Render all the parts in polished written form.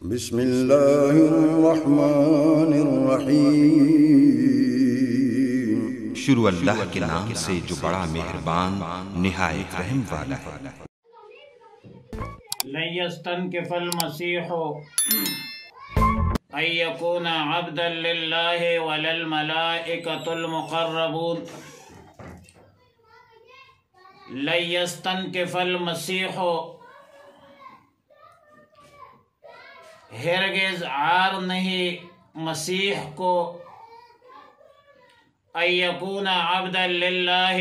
بسم اللہ الرحمن الرحیم۔ شروع اللہ کے نام سے جو بڑا مہربان نہایت رحم والا ہے۔ لن يستنكف المسيح أن يكون عبدا لله ولا الملائكة المقربون لن يستنكف المسيح ہرگز عار نہیں مسیح کو ان یکون عبدا للہ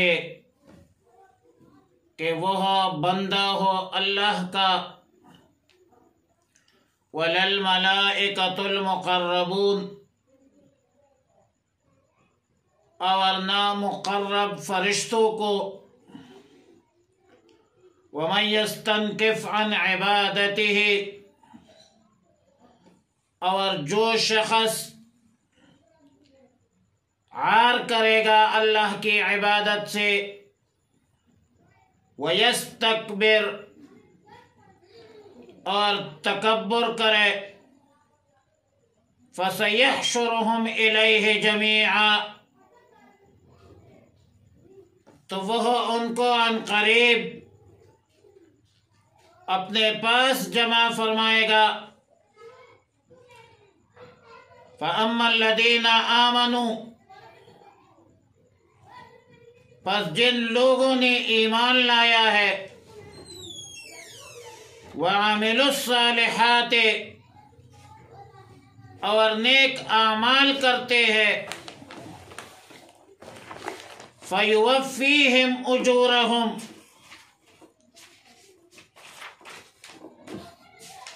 کہ وہ بندہ ہو اللہ کا ولا الملائکۃ المقربون اور نہ مقرب فرشتوں کو ومن یستنکف عن عبادتہ اور جو شخص عار کرے گا اللہ کی عبادت سے وَيَسْتَكْبِرْ اور تکبر کرے فَسَيَحْشُرُهُمْ إِلَيْهِ جَمِيعًا تو وہ ان کو عن قریب اپنے پاس جمع فرمائے گا فَأَمَّا الَّذِينَ آمَنُوا پس جن لوگوں نے ایمان لایا ہے وَعَمِلُوا الصَّالِحَاتِ اور نیک اعمال کرتے ہیں فَيُوَفِّيهِمْ أُجُورَهُمْ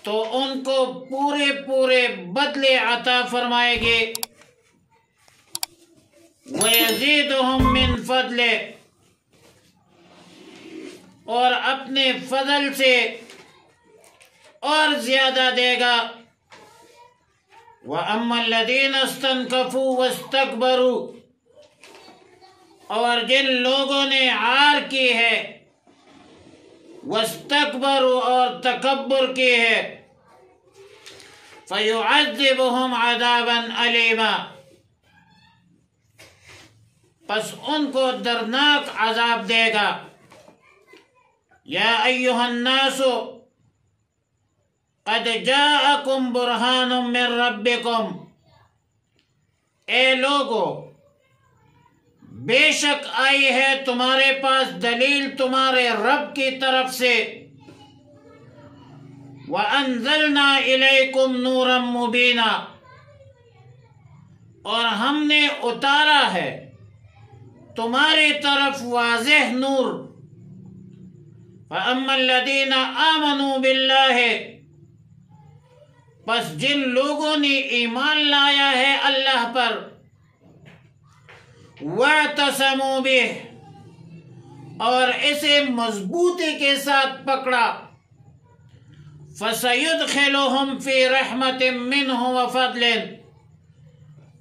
تو ان کو پورے بدلے عطا فرمائے گے وَيَزِيدُهُمْ مِنْ فَضْلِهِ اور اپنے فضل سے اور زیادہ دے گا وَأَمَّا الَّذِينَ اسْتَنْكَفُوا وَاسْتَكْبَرُوا اور جن لوگوں نے عار کی ہے وَاسْتَكْبَرُوا اور تکبر کی ہے فَيُعَذِّبُهُمْ عَذَابًا أَلِيمًا پس ان کو دردناک عذاب دے گا یا ایھا الناس قد جاءکم برہان من ربکم اے لوگو بے شک آئی ہے تمہارے پاس دلیل تمہارے رب کی طرف سے وَأَنزَلْنَا إِلَيْكُمْ نُورًا مُبِينًا اور ہم نے اتارا ہے تمہاری طرف واضح نور فَأَمَّا الَّذِينَ آمَنُوا بِاللَّهِ پس جن لوگوں نے ایمان لایا ہے اللہ پر وَاعْتَصَمُوا بِهِ اور اسے مضبوطی کے ساتھ پکڑا فَسَيُدْخِلُهُمْ فِي رَحْمَةٍ مِّنْهُ وَفَضْلٍ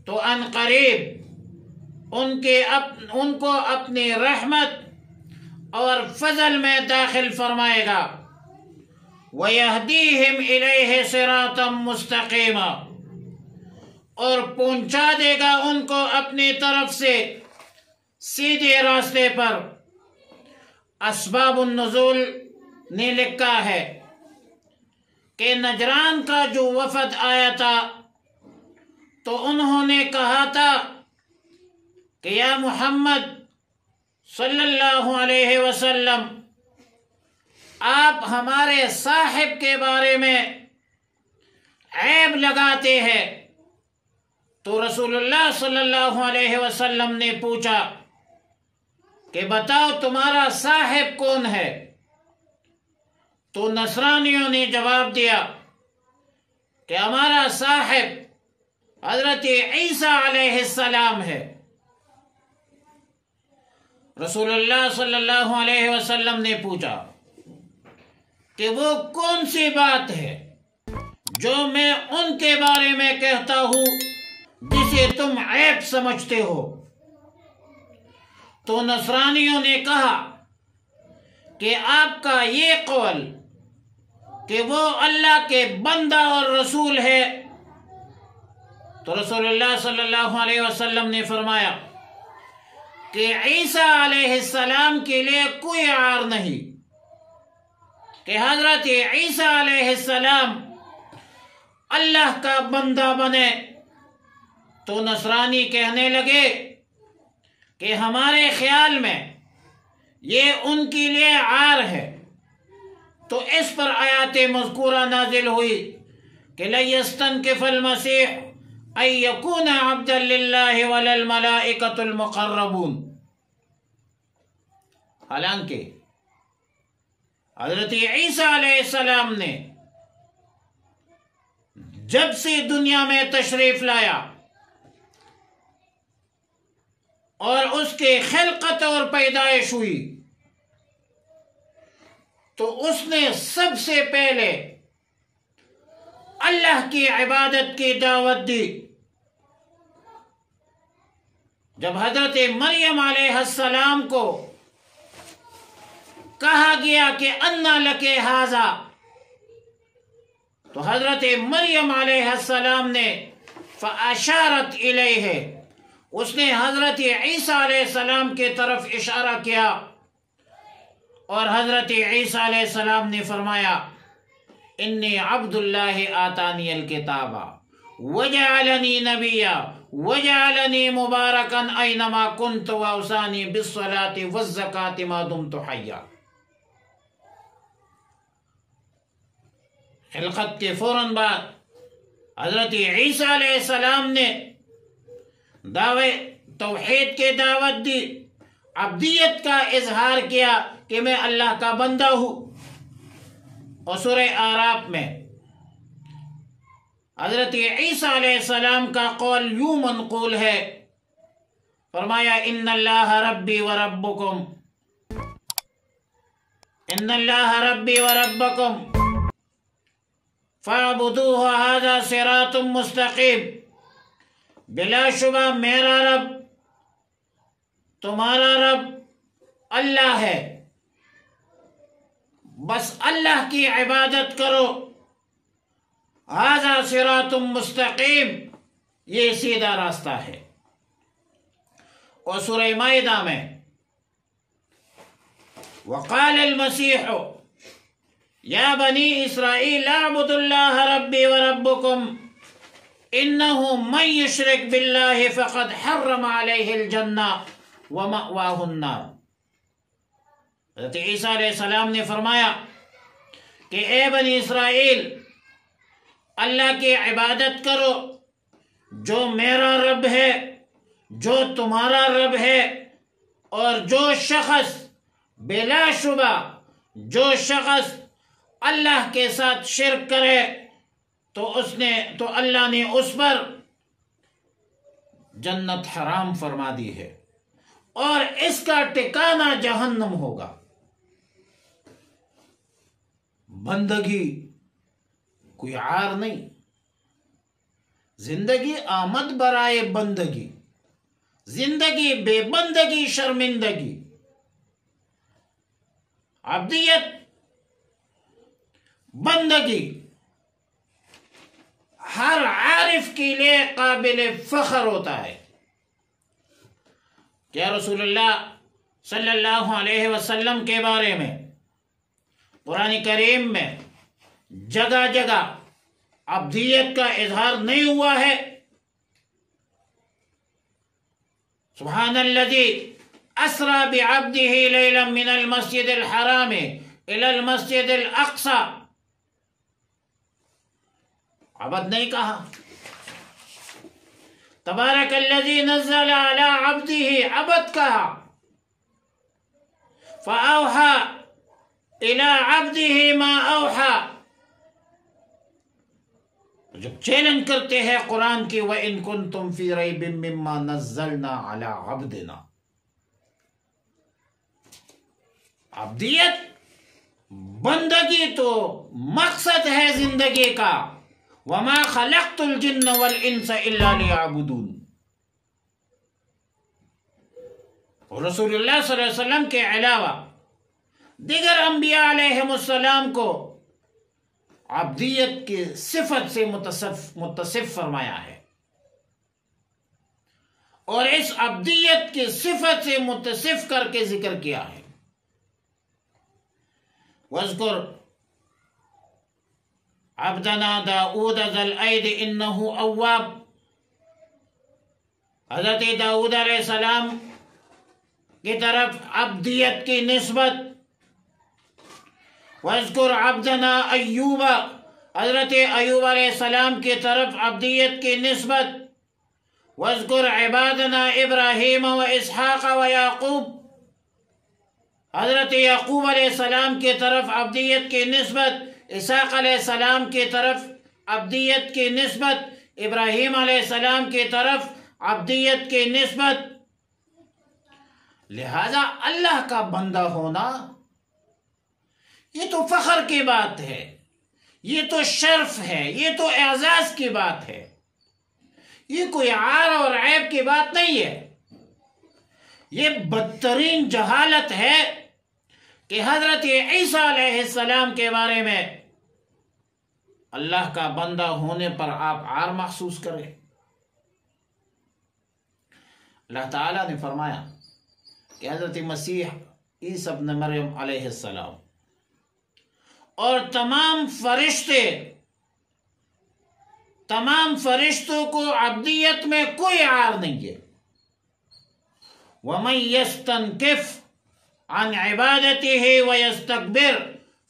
تو ان قریب ان کو اپنی رحمت اور فضل میں داخل فرمائے گا وَيَهْدِيهِمْ إِلَيْهِ صِرَاطًا مُسْتَقِيمًا اور پہنچا دے گا ان کو اپنی طرف سے سیدھے راستے پر اسباب النزول نے لکھا ہے کہ نجران کا جو وفد آیا تھا تو انہوں نے کہا تھا کہ یا محمد صلی اللہ علیہ وسلم آپ ہمارے صاحب کے بارے میں عیب لگاتے ہیں تو رسول اللہ صلی اللہ علیہ وسلم نے پوچھا کہ بتاؤ تمہارا صاحب کون ہے تو نصرانیوں نے جواب دیا کہ ہمارا صاحب حضرت عیسیٰ علیہ السلام ہے رسول اللہ صلی اللہ علیہ وسلم نے پوچھا کہ وہ کون سی بات ہے جو میں ان کے بارے میں کہتا ہوں جسے تم عیب سمجھتے ہو تو نصرانیوں نے کہا کہ آپ کا یہ قول کہ وہ اللہ کے بندہ اور رسول ہے، تو رسول اللہ صلی اللہ علیہ وسلم نے فرمایا کہ عیسیٰ علیہ السلام کے لیے کوئی عار نہیں کہ حضرت عیسیٰ علیہ السلام اللہ کا بندہ بنے۔ تو نصرانی کہنے لگے کہ ہمارے خیال میں یہ ان کے لیے عار ہے، تو اس پر آیات مذکورہ نازل ہوئی کہ لَن يَسْتَنْكِفَ الْمَسِيحُ أَن يَكُونَ عَبْدًا لِلَّهِ وَلَا الْمَلَائِكَةُ الْمُقَرَّبُونَ۔ حالانکہ حضرت عیسیٰ علیہ السلام نے جب سے دنیا میں تشریف لایا اور اس کے خلقت اور پیدائش ہوئی، تو اس نے سب سے پہلے اللہ کی عبادت کی دعوت دی۔ جب حضرت مریم علیہ السلام کو کہا گیا کہ انا لک ھذا، تو حضرت مریم علیہ السلام نے فاشارت الیہ، اس نے حضرت عیسیٰ علیہ السلام کی طرف اشارہ کیا، اور حضرت عیسیٰ علیہ السلام نے فرمایا انی عبد اللہ آتانی الکتاب وجعلنی نبیا وجعلنی مبارکا اینما کنت واوصانی بالصلاة والزکاة ما دمت حیا۔ خلقت کے فوراً بعد حضرت عیسیٰ علیہ السلام نے دعوے توحید کے دعوت دی، عبدیت کا اظہار کیا کہ میں اللہ کا بندہ ہوں۔ اور سورہ اعراف میں حضرت عیسیٰ علیہ السلام کا قول یوں منقول ہے، فرمایا ان اللہ ربی و ربکم، ان اللہ ربی و ربکم فاعبدوہ ھذا صراط مستقیم، بلا شبہ میرا رب تمہارا رب اللہ ہے، بس اللہ کی عبادت کرو، ھذا صراط مستقیم، یہ سیدھا راستہ ہے۔ اور سورہ مائدہ میں وقال المسیح یا بنی اسرائیل اعبدوا اللہ ربی وربکم انہ من یشرک باللہ فقد حرم علیہ الجنہ ومأواہ النار۔ حضرت عیسیٰ علیہ السلام نے فرمایا کہ اے بنی اسرائیل، اللہ کی عبادت کرو جو میرا رب ہے، جو تمہارا رب ہے، اور جو شخص بلا شبہ جو شخص اللہ کے ساتھ شرک کرے تو اللہ نے اس پر جنت حرام فرما دی ہے اور اس کا ٹھکانہ جہنم ہوگا۔ بندگی کوئی عار نہیں، زندگی آمد برائے بندگی، زندگی بے بندگی شرمندگی۔ عبدیت بندگی ہر عارف کے لیے قابل فخر ہوتا ہے۔ کیا رسول اللہ صلی اللہ علیہ وسلم کے بارے میں قرآن کریم میں جگہ جگہ عبدیت کا اظہار نہیں ہوا ہے؟ سبحان الذی اسری بعبدہ لیلا من المسجد الحرام الی المسجد الاقصی، عبد نہیں کہا، تبارک الذی نزل علی عبدہ عبد کہا، فاوحى الی عبدہ ما اوحى۔ جب چیلنج کرتے ہیں قرآن کی وَإِن كُنتُمْ فِي رَيْبٍ مِّمَّا نَزَّلْنَا عَلَىٰ عَبْدِنَا، عبدیت بندگی تو مقصد ہے زندگی کا، وَمَا خَلَقْتُ الْجِنَّ وَالْإِنسَ إِلَّا لِيَعْبُدُونَ۔ اور رسول اللہ صلی اللہ علیہ وسلم کے علاوہ دیگر انبیاء علیہم السلام کو عبدیت کی صفت سے متصف فرمایا ہے، اور اس عبدیت کی صفت سے متصف کر کے ذکر کیا ہے۔ وَاذْكُرْ عَبْدَنَا دَاؤُودَ ذَا الْأَيْدِ إِنَّهُ أَوَّابٌ، حضرت داؤد علیہ السلام کی طرف عبدیت کی نسبت۔ وَاذْكُرْ عَبْدَنَا أَيُّوبَ، حضرت ایوب علیہ السلام کی طرف عبدیت کی نسبت۔ وَاذْكُرْ عِبَادَنَا إِبْرَاهِيمَ وَإِسْحَاقَ وَيَعْقُوبَ، حضرت یعقوب علیہ السلام کی طرف عبدیت کی نسبت، اسحاق علیہ السلام کی طرف عبدیت کی نسبت، ابراہیم علیہ السلام کی طرف عبدیت کی نسبت۔ لہذا اللہ کا بندہ ہونا یہ تو فخر کی بات ہے، یہ تو شرف ہے، یہ تو اعزاز کی بات ہے، یہ کوئی عار اور عیب کی بات نہیں ہے۔ یہ بدترین جہالت ہے کہ حضرت عیسیٰ علیہ السلام کے بارے میں اللہ کا بندہ ہونے پر آپ عار محسوس کریں۔ اللہ تعالیٰ نے فرمایا کہ حضرت مسیح عیسیٰ ابن مریم علیہ السلام اور تمام فرشتوں کو عبدیت میں کوئی عار نہیں ہے۔ وَمَن يَسْتَنْكِفْ عَنْ عِبَادَتِهِ وَيَسْتَكْبِرْ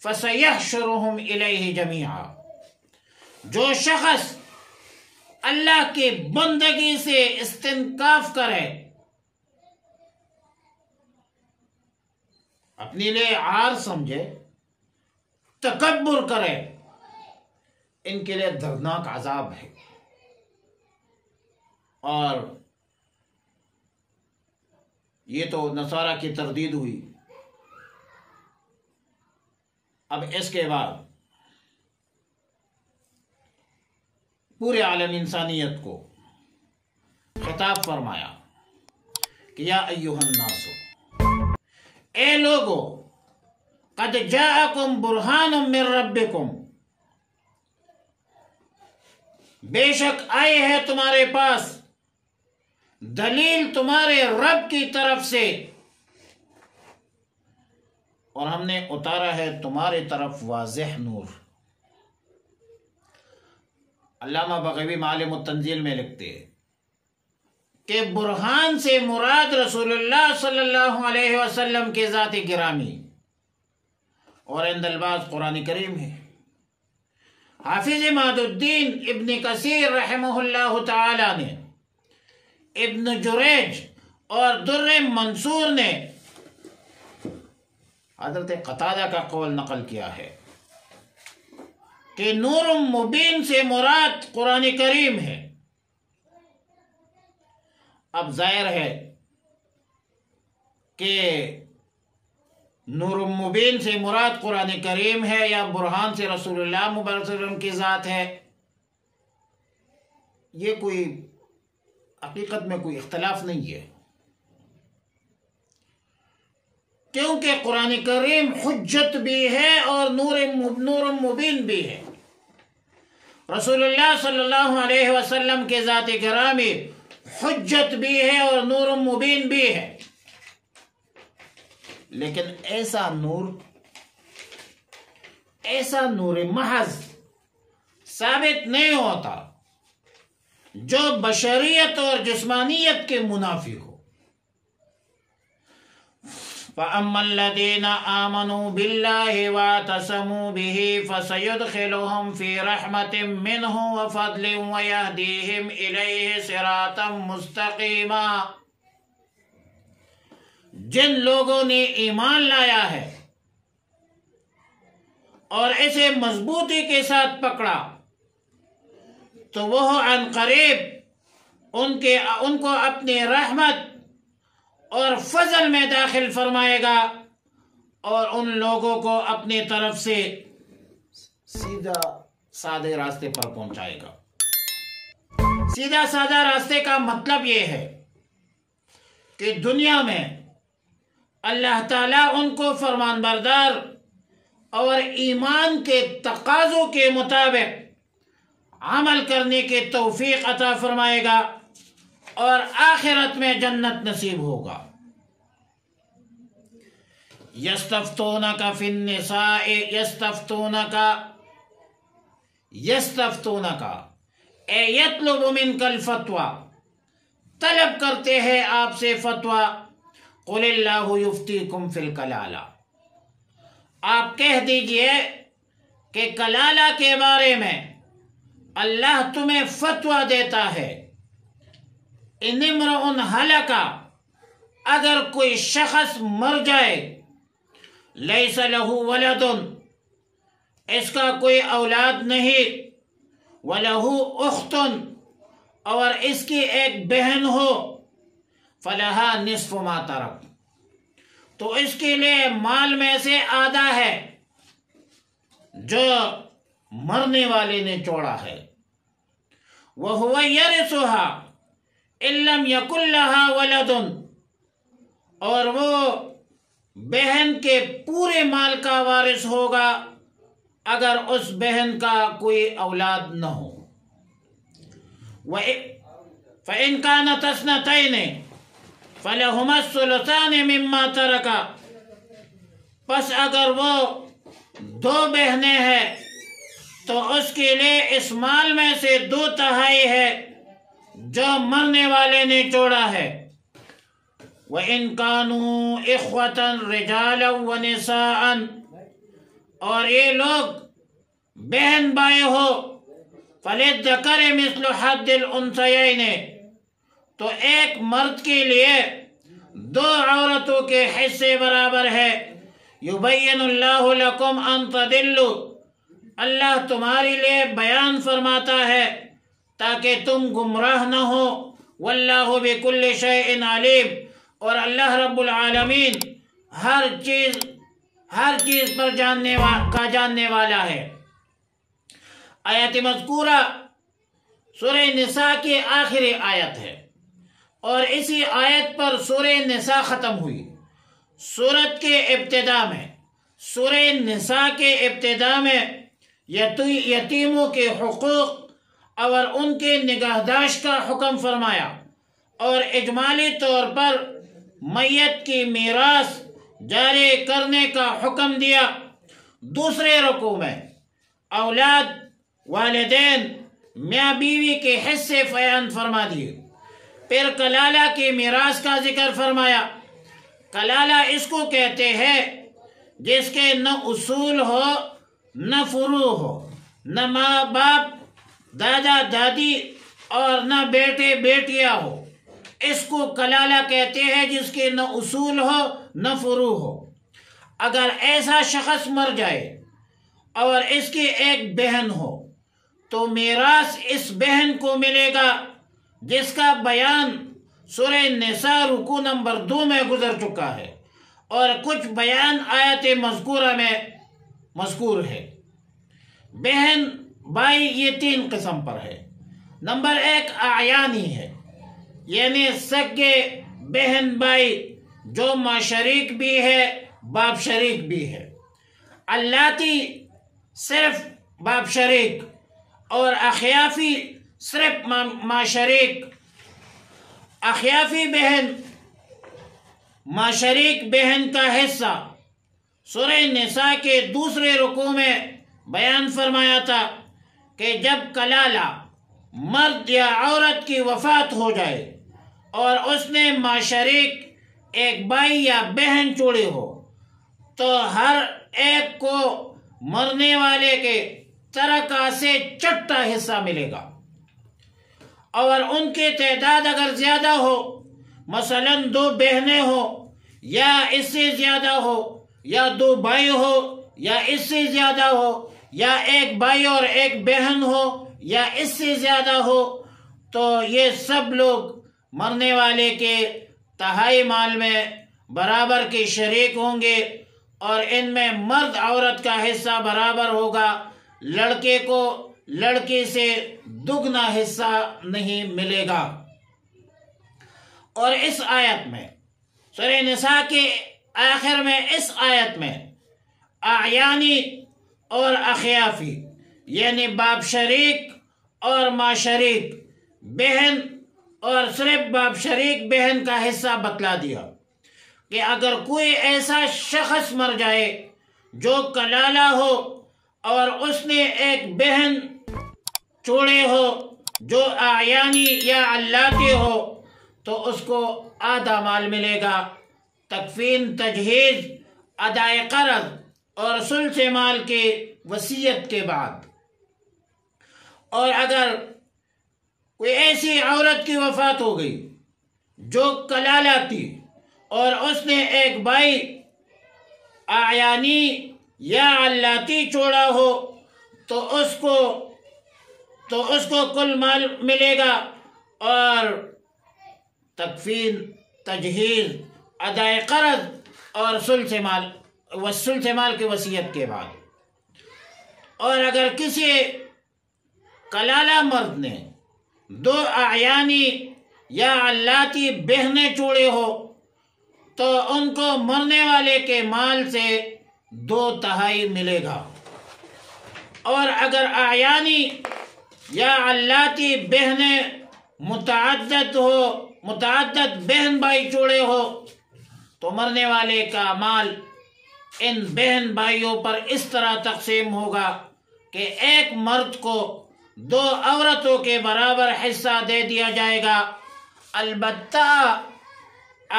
فَسَيَحْشُرُهُمْ إِلَيْهِ جَمِيعًا، جو شخص اللہ کی بندگی سے استنکاف کرے، اپنے لیے عار سمجھے، تکبر کرے، ان کے لیے دردناک عذاب ہے۔ اور یہ تو نصارہ کی تردید ہوئی۔ اب اس کے بعد پورے عالم انسانیت کو خطاب فرمایا کہ یا ایھا الناس، اے لوگو، قد جاءکم برہان من ربکم، بے شک آئے ہے تمہارے پاس دلیل تمہارے رب کی طرف سے، اور ہم نے اتارا ہے تمہاری طرف واضح نور۔ علامہ بغوی معالم التنزیل میں لکھتے ہیں کہ برہان سے مراد رسول اللہ صلی اللہ علیہ وسلم کے ذات گرامی اور عند البعض قرآن کریم ہے۔ حافظ اماد الدین ابن کثیر رحمہ اللہ تعالی نے، ابن جریج اور در منصور نے حضرت قتادہ کا قول نقل کیا ہے کہ نور مبین سے مراد قرآن کریم ہے۔ اب ظاہر ہے کہ نور مبین سے مراد قرآن کریم ہے یا برہان سے رسول اللہ مبارک صلی اللہ علیہ وسلم کی ذات ہے، یہ کوئی حقیقت میں کوئی اختلاف نہیں ہے، کیونکہ قرآن کریم حجت بھی ہے اور نور مبین بھی ہے۔ رسول اللہ صلی اللہ علیہ وسلم کے ذات گرامی حجت بھی ہے اور نور مبین بھی ہے، لیکن ایسا نور محض ثابت نہیں ہوتا جو بشریت اور جسمانیت کے منافی ہو۔ فَأَمَّا الَّذِينَ آمَنُوا بِاللَّهِ وَاعْتَصَمُوا بِهِ فَسَيُدْخِلُهُمْ فِي رَحْمَةٍ مِّنْهُ وَفَضْلٍ وَيَهْدِيهِمْ إِلَيْهِ صِرَاطًا مُسْتَقِيمًا، جن لوگوں نے ایمان لایا ہے اور اسے مضبوطی کے ساتھ پکڑا تو وہ عن قریب ان کو اپنی رحمت اور فضل میں داخل فرمائے گا اور ان لوگوں کو اپنی طرف سے سیدھا سادے راستے پر پہنچائے گا۔ سیدھا سادہ راستے کا مطلب یہ ہے کہ دنیا میں اللہ تعالیٰ ان کو فرمان بردار اور ایمان کے تقاضوں کے مطابق عمل کرنے کی توفیق عطا فرمائے گا اور آخرت میں جنت نصیب ہوگا۔ یستفتونک فی النساء یستفتونک اے یطلب منک الفتوی، طلب کرتے ہیں آپ سے فتویٰ، قل اللہ یفتیکم فی الکلالہ، آپ کہہ دیجئے کہ کلالہ کے بارے میں اللہ تمہیں فتویٰ دیتا ہے۔ ان امرؤ ہلک، اگر کوئی شخص مر جائے، لیس لہ ولد، اس کا کوئی اولاد نہیں، وَلَهُ أُخْتٌ، اور اس کی ایک بہن ہو، فَلَهَا نِصْفُ مَا تَرَكَ، تو اس کے لیے مال میں سے آدھا ہے جو مرنے والے نے چھوڑا ہے۔ وَهُوَ يَرِثُهَا إِن لَّمْ يَكُن لَّهَا وَلَدٌ، اور وہ بہن کے پورے مال کا وارث ہوگا اگر اس بہن کا کوئی اولاد نہ ہو۔ فَإِن كَانَتْ اثْنَتَيْنِ فَلَهُمَا الثُّلُثَانِ مِمَّا تَرَكَ، پس اگر وہ دو بہنیں ہیں تو اس کے لیے اس مال میں سے 2/3 ہے جو مرنے والے نے چھوڑا ہے۔ وَإِن كَانُوا إِخْوَةً رِجَالًا وَنِسَاءً، اور یہ لوگ بہن بھائی ہو، فَلِلذَّكَرِ مِثْلُ حَظِّ الْأُنثَيَيْنِ، تو ایک مرد کے لیے 2 عورتوں کے حصے برابر ہے۔ يُبَيِّنُ اللَّهُ لَكُمْ أَن تَضِلُّوا، اللہ تمہارے لیے بیان فرماتا ہے تاکہ تم گمراہ نہ ہو۔ وَاللَّهُ بِكُلِّ شَيْءٍ عَلِيمٌ، اور اللہ رب العالمین ہر چیز پر جاننے والا ہے۔ آیت مذکورہ سورہ نساء کی آخری آیت ہے اور اسی آیت پر سورہ نساء ختم ہوئی۔ سورت کے ابتدا میں، سورہ نساء کے ابتدا میں یتیموں کے حقوق اور ان کے نگہداشت کا حکم فرمایا اور اجمالی طور پر میت کی میراث جاری کرنے کا حکم دیا۔ دوسرے رکوع میں اولاد، والدین، میاں بیوی کے حصے بیان فرما دیے۔ پھر کلالہ کی میراث کا ذکر فرمایا۔ کلالہ اس کو کہتے ہیں جس کے نہ اصول ہو نہ فروع ہو، نہ ماں باپ، دادا دادی اور نہ بیٹے بیٹیاں ہو، اس کو کلالہ کہتے ہیں جس کے نہ اصول ہو نہ فروع ہو۔ اگر ایسا شخص مر جائے اور اس کی ایک بہن ہو تو میراث اس بہن کو ملے گا، جس کا بیان سورہ نساء رکوع نمبر 2 میں گزر چکا ہے اور کچھ بیان آیت مذکورہ میں مذکور ہے۔ بہن بھائی یہ 3 قسم پر ہے۔ نمبر 1 اعیانی ہے، یعنی سگے بہن بھائی جو ماں شریک بھی ہے باپ شریک بھی ہے۔ اللاتی صرف باپ شریک اور اخیافی صرف ماں شریک۔ اخیافی بہن ماں شریک بہن کا حصہ سورہ نساء کے دوسرے رکوع میں بیان فرمایا تھا کہ جب کلالہ مرد یا عورت کی وفات ہو جائے اور اس نے ماں شریک ایک بھائی یا بہن چھوڑی ہو تو ہر ایک کو مرنے والے کے ترکہ سے چھٹا حصہ ملے گا، اور ان کی تعداد اگر زیادہ ہو، مثلا 2 بہنیں ہو یا اس سے زیادہ ہو، یا 2 بھائی ہو یا اس سے زیادہ ہو، یا ایک بھائی اور ایک بہن ہو یا اس سے زیادہ ہو، تو یہ سب لوگ مرنے والے کے تہائی مال میں برابر کے شریک ہوں گے، اور ان میں مرد عورت کا حصہ برابر ہوگا۔ لڑکے کو لڑکی سے دگنا حصہ نہیں ملے گا۔ اور اس آیت میں سورہ نساء کے آخر میں اس آیت میں اعیانی اور اخیافی، یعنی باپ شریک اور ماں شریک، بہن اور صرف باپ شریک بہن کا حصہ بتلا دیا کہ اگر کوئی ایسا شخص مر جائے جو کلالہ ہو اور اس نے ایک بہن چھوڑے ہو جو اعیانی یا علاتی ہو تو اس کو آدھا مال ملے گا، تکفین، تجہیز، ادائے قرض اور ثلث مال کی وصیت کے بعد۔ اور اگر کوئی ایسی عورت کی وفات ہو گئی جو کلالہ تھی اور اس نے ایک بھائی اعیانی یا علاتی چھوڑا ہو تو اس کو کل مال ملے گا، اور تکفین، تجہیز، ادائے قرض اور ثلث مال کی وصیت کے بعد۔ اور اگر کسی کلالہ مرد نے 2 اعیانی یا علاتی بہنیں چھوڑے ہو تو ان کو مرنے والے کے مال سے 2/3 ملے گا۔ اور اگر اعیانی یا علاتی بہنیں متعدد بہن بھائی چھوڑے ہو تو مرنے والے کا مال ان بہن بھائیوں پر اس طرح تقسیم ہوگا کہ ایک مرد کو 2 عورتوں کے برابر حصہ دے دیا جائے گا۔ البتہ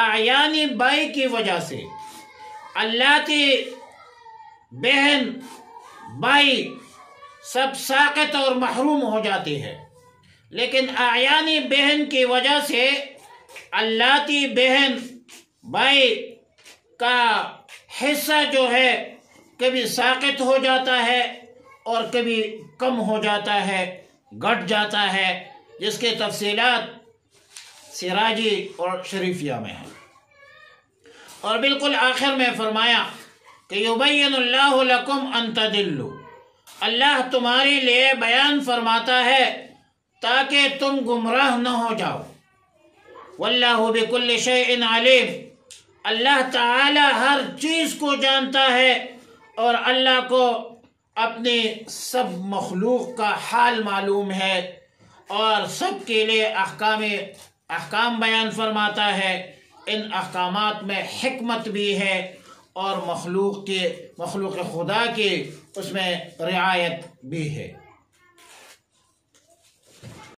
اعیانی بھائی کی وجہ سے علاتی بہن بھائی سب ساقط اور محروم ہو جاتے ہیں، لیکن اعیانی بہن کی وجہ سے علاتی بہن بھائی کا حصہ جو ہے کبھی ساقط ہو جاتا ہے اور کبھی کم ہو جاتا ہے، گھٹ جاتا ہے، جس کے تفصیلات سراجی اور شریفیہ میں ہیں۔ اور بالکل آخر میں فرمایا کہ یبین اللہ لکم ان تضلوا، اللہ تمہارے لیے بیان فرماتا ہے تاکہ تم گمراہ نہ ہو جاؤ۔ واللہ بکل شیء علیم، اللہ تعالی ہر چیز کو جانتا ہے اور اللہ کو اپنی سب مخلوق کا حال معلوم ہے، اور سب کے لیے احکام بیان فرماتا ہے۔ ان احکامات میں حکمت بھی ہے اور مخلوق خدا کی اس میں رعایت بھی ہے۔